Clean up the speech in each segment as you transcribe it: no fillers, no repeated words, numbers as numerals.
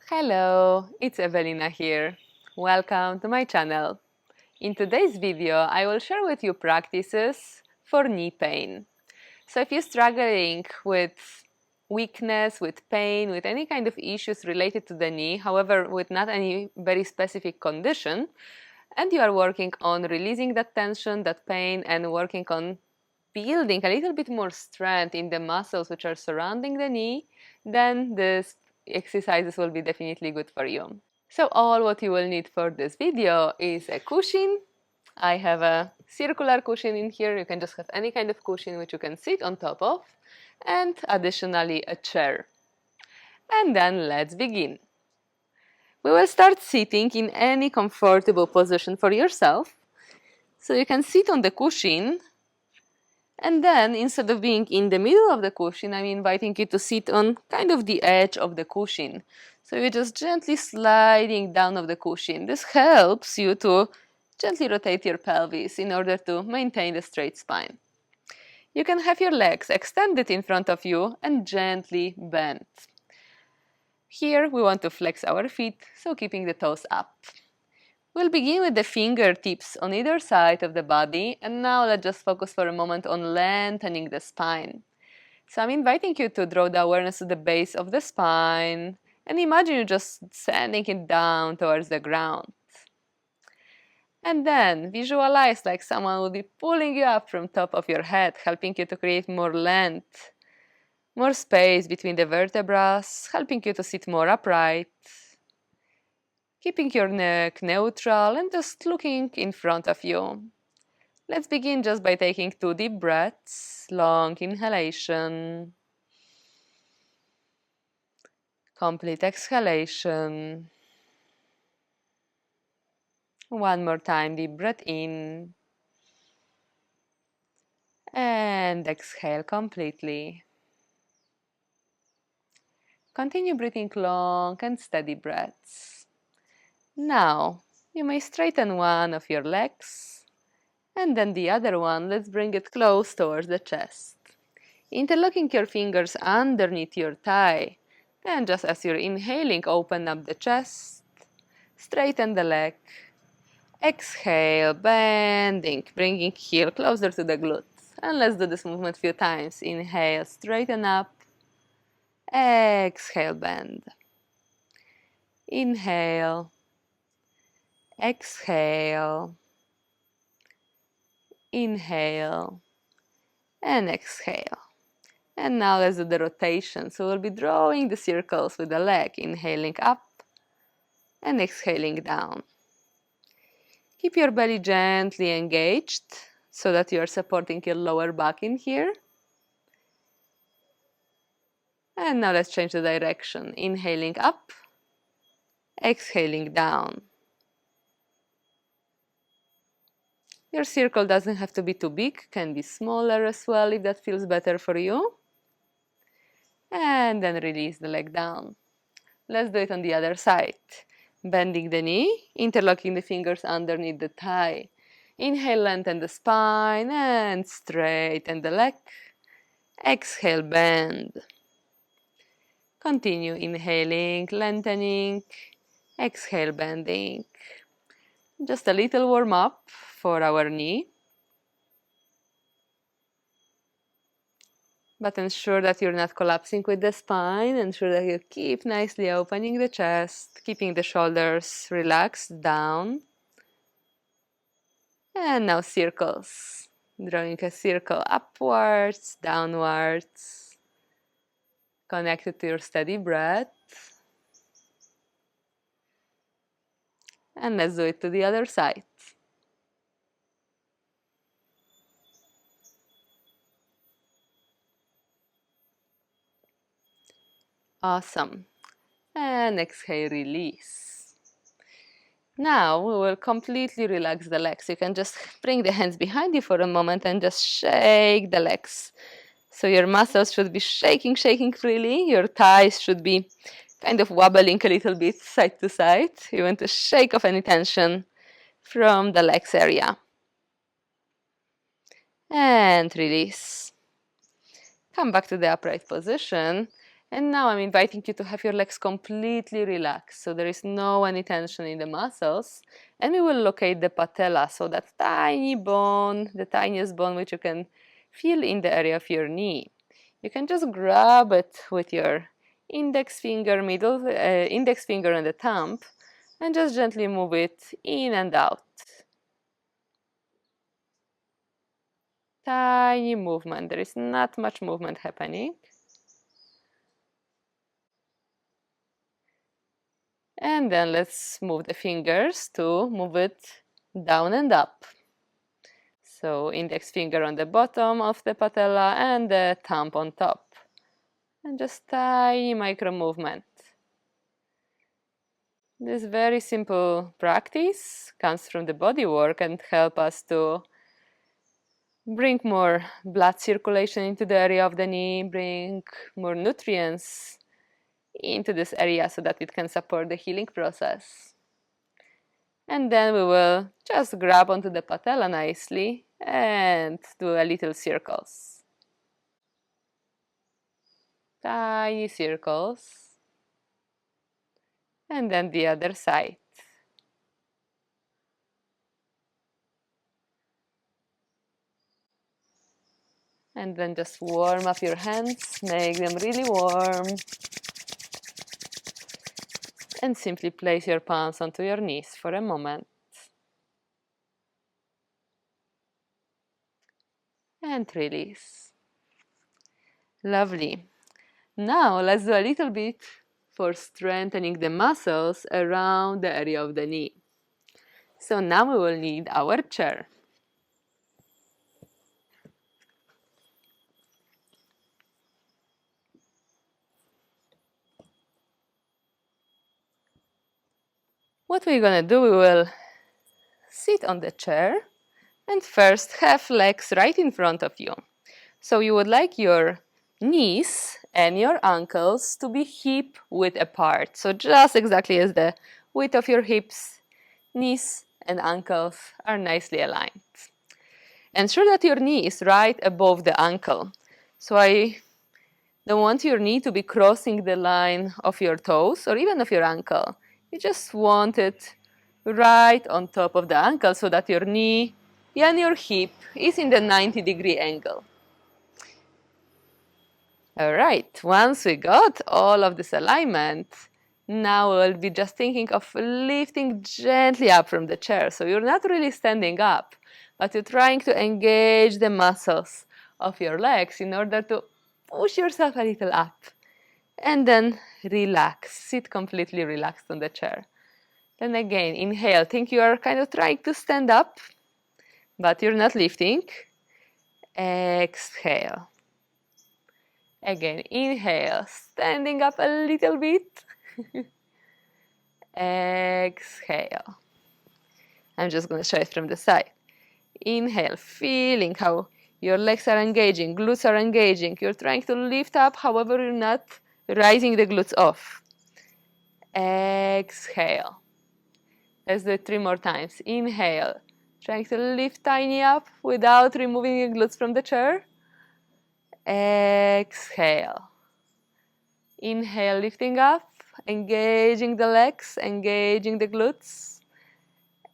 Hello, it's Evelina here. Welcome to my channel. In today's video, I will share with you practices for knee pain. So if you're struggling with weakness, with pain, with any kind of issues related to the knee, however, with not any very specific condition, and you are working on releasing that tension, that pain, and working on building a little bit more strength in the muscles which are surrounding the knee, then this exercises will be definitely good for you. So all what you will need for this video is a cushion. I have a circular cushion in here. You can just have any kind of cushion which you can sit on top of, and additionally a chair. And then let's begin. We will start sitting in any comfortable position for yourself. So you can sit on the cushion, and then instead of being in the middle of the cushion, I'm inviting you to sit on kind of the edge of the cushion. So you're just gently sliding down of the cushion. This helps you to gently rotate your pelvis in order to maintain a straight spine. You can have your legs extended in front of you and gently bent. Here we want to flex our feet, so keeping the toes up. We'll begin with the fingertips on either side of the body, and now let's just focus for a moment on lengthening the spine. So I'm inviting you to draw the awareness to the base of the spine, and imagine you just sending it down towards the ground. And then visualize like someone will be pulling you up from top of your head, helping you to create more length, more space between the vertebrae, helping you to sit more upright. Keeping your neck neutral and just looking in front of you. Let's begin just by taking 2 deep breaths, long inhalation, complete exhalation. One more time, deep breath in, and exhale completely. Continue breathing long and steady breaths. Now, you may straighten one of your legs, and then the other one, let's bring it close towards the chest. Interlocking your fingers underneath your thigh, and just as you're inhaling, open up the chest, straighten the leg. Exhale, bending, bringing heel closer to the glutes. And let's do this movement a few times. Inhale, straighten up. Exhale, bend. Inhale. Exhale. Inhale. And exhale. And now let's do the rotation. So we'll be drawing the circles with the leg, inhaling up and exhaling down. Keep your belly gently engaged so that you are supporting your lower back in here. And now let's change the direction. Inhaling up, exhaling down. Your circle doesn't have to be too big, can be smaller as well if that feels better for you. And then release the leg down. Let's do it on the other side. Bending the knee, interlocking the fingers underneath the thigh. Inhale, lengthen the spine and straighten the leg. Exhale, bend. Continue inhaling, lengthening. Exhale, bending. Just a little warm up for our knee. But ensure that you're not collapsing with the spine. Ensure that you keep nicely opening the chest, keeping the shoulders relaxed down. And now circles. Drawing a circle upwards, downwards. Connected to your steady breath. And let's do it to the other side. Awesome. And exhale, release. Now we will completely relax the legs. You can just bring the hands behind you for a moment and just shake the legs. So your muscles should be shaking freely. Your thighs should be kind of wobbling a little bit side to side. You want to shake off any tension from the legs area. And release. Come back to the upright position. And now I'm inviting you to have your legs completely relaxed, so there is no any tension in the muscles. And we will locate the patella, so that tiny bone, the tiniest bone which you can feel in the area of your knee. You can just grab it with your index finger, index finger and the thumb, and just gently move it in and out. Tiny movement, there is not much movement happening. And then let's move the fingers to move it down and up. So index finger on the bottom of the patella and the thumb on top. And just tiny micro movement. This very simple practice comes from the body work and help us to bring more blood circulation into the area of the knee, bring more nutrients into this area so that it can support the healing process. And then we will just grab onto the patella nicely and do a little circles. Tiny circles. And then the other side. And then just warm up your hands, make them really warm. And simply place your palms onto your knees for a moment. And release. Lovely. Now let's do a little bit for strengthening the muscles around the area of the knee. So now we will need our chair. What we're gonna do, we will sit on the chair and first have legs right in front of you. So you would like your knees and your ankles to be hip width apart. So just exactly as the width of your hips, knees and ankles are nicely aligned. Ensure that your knee is right above the ankle. So I don't want your knee to be crossing the line of your toes or even of your ankle. You just want it right on top of the ankle so that your knee and your hip is in the 90-degree angle. All right, once we got all of this alignment, now we'll be just thinking of lifting gently up from the chair. So you're not really standing up, but you're trying to engage the muscles of your legs in order to push yourself a little up. And then relax, sit completely relaxed on the chair. Then again, inhale, think you are kind of trying to stand up, but you're not lifting. Exhale. Again, inhale, standing up a little bit. Exhale. I'm just going to show it from the side. Inhale, feeling how your legs are engaging, glutes are engaging. You're trying to lift up, however, you're not rising the glutes off. Exhale. Let's do it 3 more times. Inhale, trying to lift tiny up without removing your glutes from the chair. Exhale. Inhale, lifting up, engaging the legs, engaging the glutes.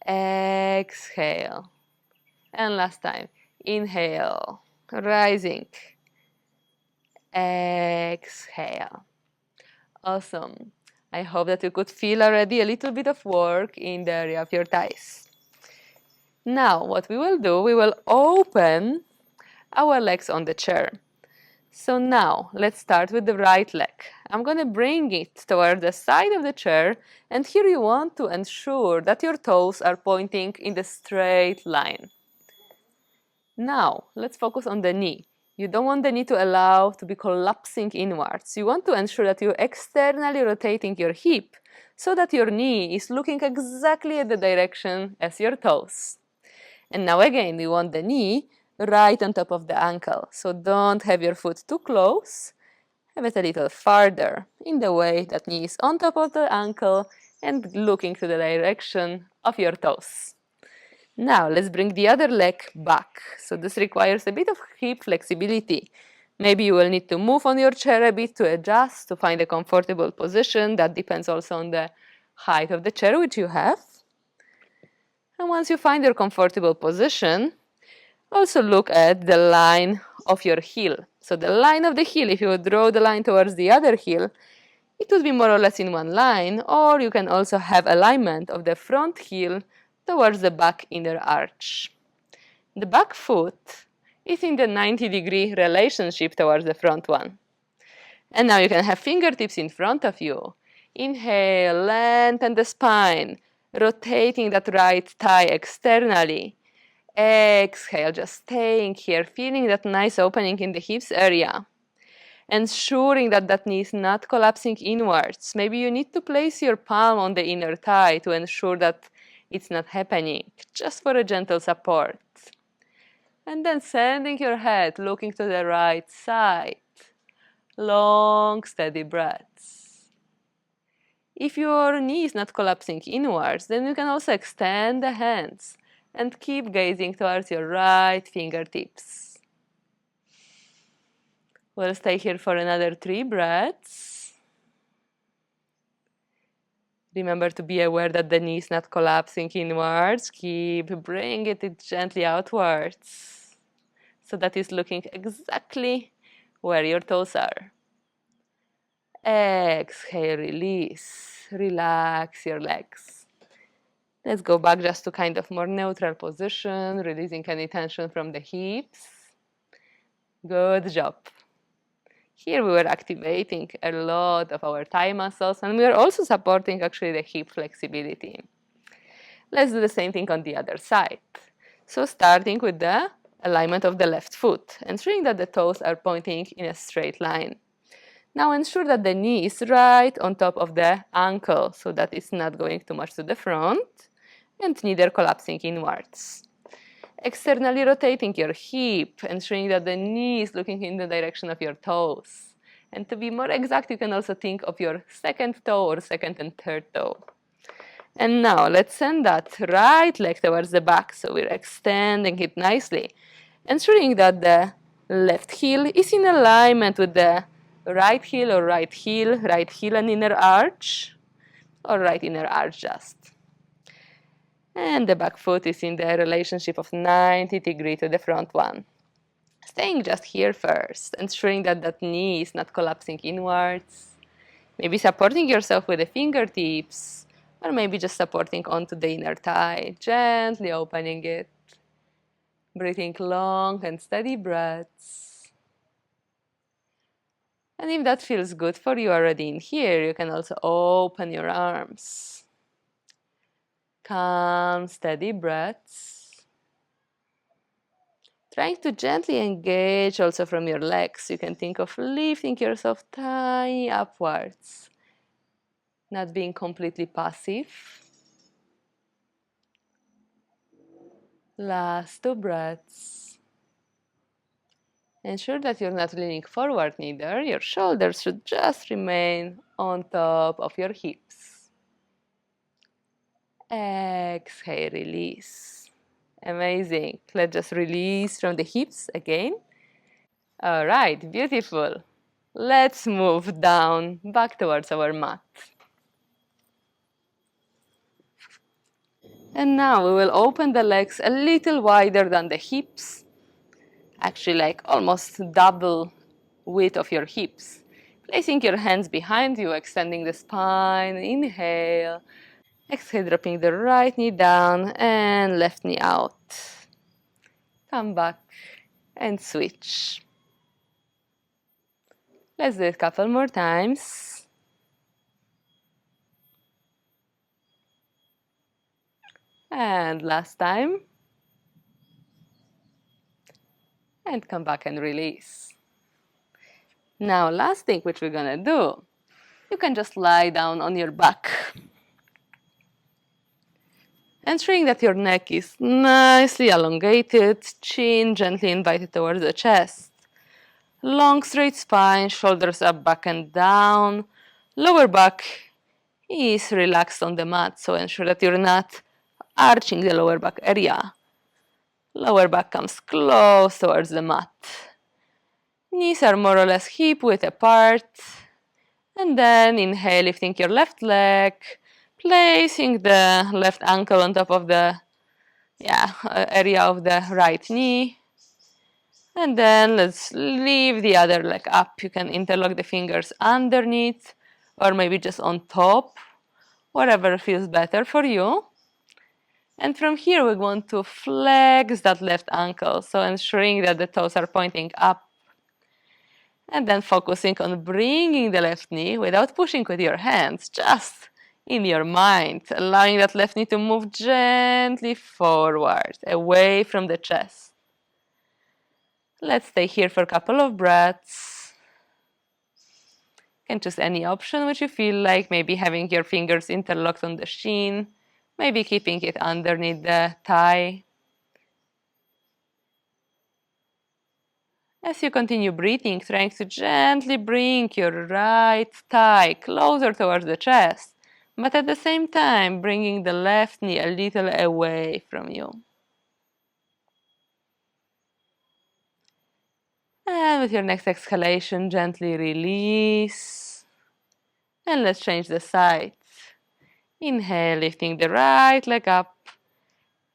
Exhale. And last time. Inhale, rising. Exhale. Awesome. I hope that you could feel already a little bit of work in the area of your thighs. Now, what we will do, we will open our legs on the chair. So now, let's start with the right leg. I'm going to bring it toward the side of the chair, and here you want to ensure that your toes are pointing in the straight line. Now, let's focus on the knee. You don't want the knee to allow to be collapsing inwards. You want to ensure that you're externally rotating your hip so that your knee is looking exactly at the direction as your toes. And now again, we want the knee right on top of the ankle. So don't have your foot too close. Have it a little farther in the way that knee is on top of the ankle and looking to the direction of your toes. Now let's bring the other leg back. So this requires a bit of hip flexibility. Maybe you will need to move on your chair a bit to adjust, to find a comfortable position. That depends also on the height of the chair which you have. And once you find your comfortable position, also look at the line of your heel. So the line of the heel, if you would draw the line towards the other heel, it would be more or less in one line, or you can also have alignment of the front heel towards the back inner arch. The back foot is in the 90-degree relationship towards the front one. And now you can have fingertips in front of you. Inhale, lengthen the spine, rotating that right thigh externally. Exhale, just staying here, feeling that nice opening in the hips area. Ensuring that that knee is not collapsing inwards. Maybe you need to place your palm on the inner thigh to ensure that it's not happening, just for a gentle support. And then sending your head, looking to the right side. Long, steady breaths. If your knee is not collapsing inwards, then you can also extend the hands and keep gazing towards your right fingertips. We'll stay here for another 3 breaths. Remember to be aware that the knee is not collapsing inwards. Keep bringing it gently outwards. So that is looking exactly where your toes are. Exhale, release. Relax your legs. Let's go back just to kind of more neutral position, releasing any tension from the hips. Good job. Here we were activating a lot of our thigh muscles, and we are also supporting actually the hip flexibility. Let's do the same thing on the other side. So starting with the alignment of the left foot, ensuring that the toes are pointing in a straight line. Now ensure that the knee is right on top of the ankle, so that it's not going too much to the front and neither collapsing inwards. Externally rotating your hip, ensuring that the knee is looking in the direction of your toes. And to be more exact, you can also think of your second toe or second and third toe. And now let's send that right leg towards the back, so we're extending it nicely, ensuring that the left heel is in alignment with the right heel or right heel and inner arch, or right inner arch just. And the back foot is in the relationship of 90 degrees to the front one. Staying just here first, ensuring that that knee is not collapsing inwards. Maybe supporting yourself with the fingertips, or maybe just supporting onto the inner thigh, gently opening it. Breathing long and steady breaths. And if that feels good for you already in here, you can also open your arms. Calm, steady breaths. Trying to gently engage also from your legs. You can think of lifting yourself tiny upwards, not being completely passive. Last 2 breaths. Ensure that you're not leaning forward neither. Your shoulders should just remain on top of your hips. Exhale, release. Amazing. Let's just release from the hips again. All right, beautiful. Let's move down, back towards our mat. And now we will open the legs a little wider than the hips. Actually, like almost double width of your hips. Placing your hands behind you, extending the spine. Inhale. Exhale, dropping the right knee down and left knee out. Come back and switch. Let's do it a couple more times. And last time. And come back and release. Now, last thing which we're gonna do, you can just lie down on your back. Ensuring that your neck is nicely elongated, chin gently invited towards the chest. Long straight spine, shoulders up, back and down. Lower back is relaxed on the mat, so ensure that you're not arching the lower back area. Lower back comes close towards the mat. Knees are more or less hip-width apart. And then inhale, lifting your left leg, placing the left ankle on top of the area of the right knee. And then let's leave the other leg up. You can interlock the fingers underneath or maybe just on top, whatever feels better for you. And from here, we want to flex that left ankle, so ensuring that the toes are pointing up. And then focusing on bringing the left knee without pushing with your hands, just in your mind, allowing that left knee to move gently forward, away from the chest. Let's stay here for a couple of breaths. You can choose any option which you feel like, maybe having your fingers interlocked on the shin, maybe keeping it underneath the thigh. As you continue breathing, trying to gently bring your right thigh closer towards the chest, but at the same time bringing the left knee a little away from you. And with your next exhalation, gently release. And let's change the sides. Inhale, lifting the right leg up.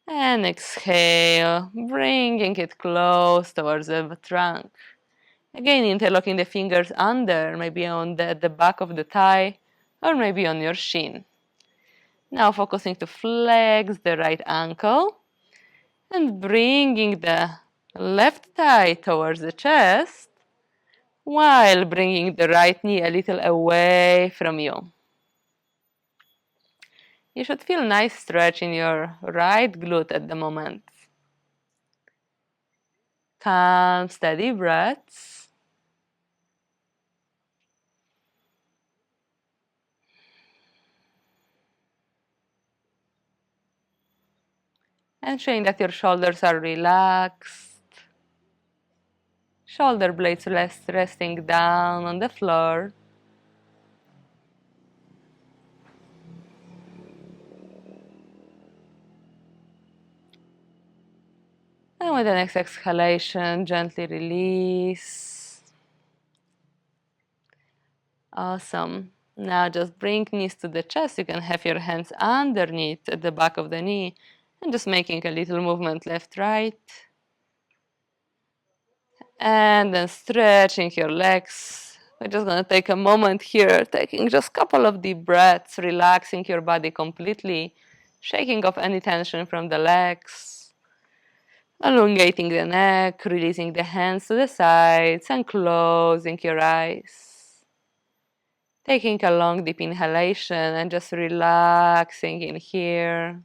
And exhale, bringing it close towards the trunk. Again, interlocking the fingers under, maybe on the back of the thigh, or maybe on your shin. Now focusing to flex the right ankle and bringing the left thigh towards the chest while bringing the right knee a little away from you. You should feel nice stretch in your right glute at the moment. Calm, steady breaths. And showing that your shoulders are relaxed. Shoulder blades resting down on the floor. And with the next exhalation, gently release. Awesome. Now just bring knees to the chest. You can have your hands underneath at the back of the knee and just making a little movement left, right. And then stretching your legs. We're just going to take a moment here, taking just a couple of deep breaths, relaxing your body completely, shaking off any tension from the legs, elongating the neck, releasing the hands to the sides, and closing your eyes. Taking a long, deep inhalation and just relaxing in here.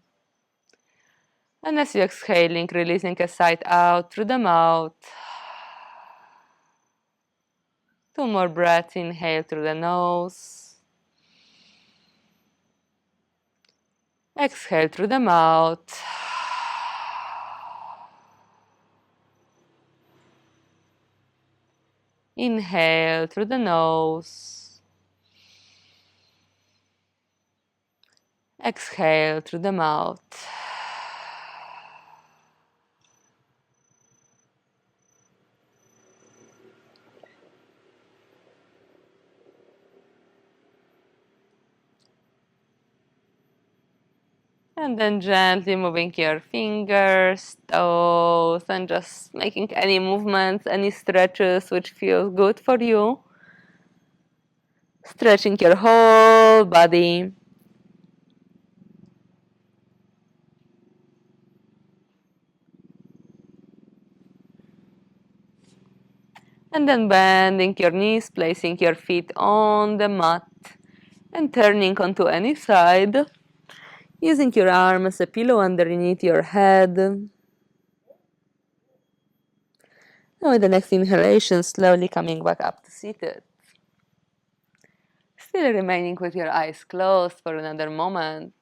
And as you're exhaling, releasing a side out through the mouth. 2 more breaths, inhale through the nose. Exhale through the mouth. Inhale through the nose. Exhale through the mouth. And then gently moving your fingers, toes, and just making any movements, any stretches which feel good for you. Stretching your whole body. And then bending your knees, placing your feet on the mat, and turning onto any side. Using your arm as a pillow underneath your head. And with the next inhalation, slowly coming back up to seated. Still remaining with your eyes closed for another moment.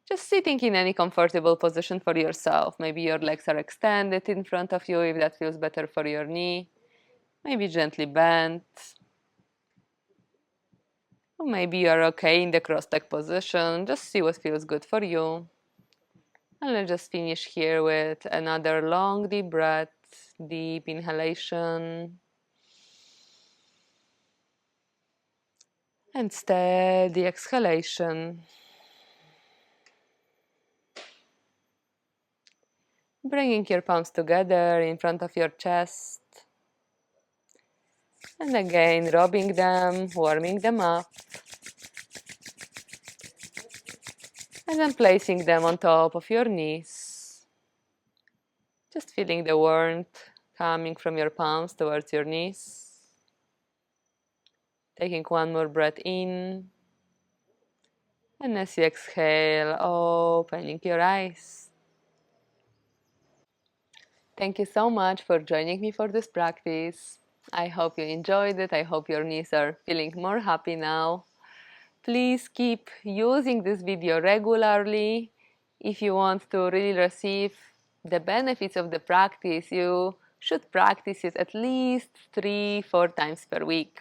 Just sitting in any comfortable position for yourself. Maybe your legs are extended in front of you if that feels better for your knee. Maybe gently bent. Or maybe you are okay in the cross-legged position. Just see what feels good for you. And let's just finish here with another long deep breath. Deep inhalation. And steady exhalation. Bringing your palms together in front of your chest. And again, rubbing them, warming them up. And then placing them on top of your knees. Just feeling the warmth coming from your palms towards your knees. Taking one more breath in. And as you exhale, opening your eyes. Thank you so much for joining me for this practice. I hope you enjoyed it. I hope your knees are feeling more happy now. Please keep using this video regularly. If you want to really receive the benefits of the practice, you should practice it at least 3-4 times per week.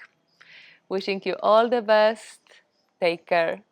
Wishing you all the best. Take care.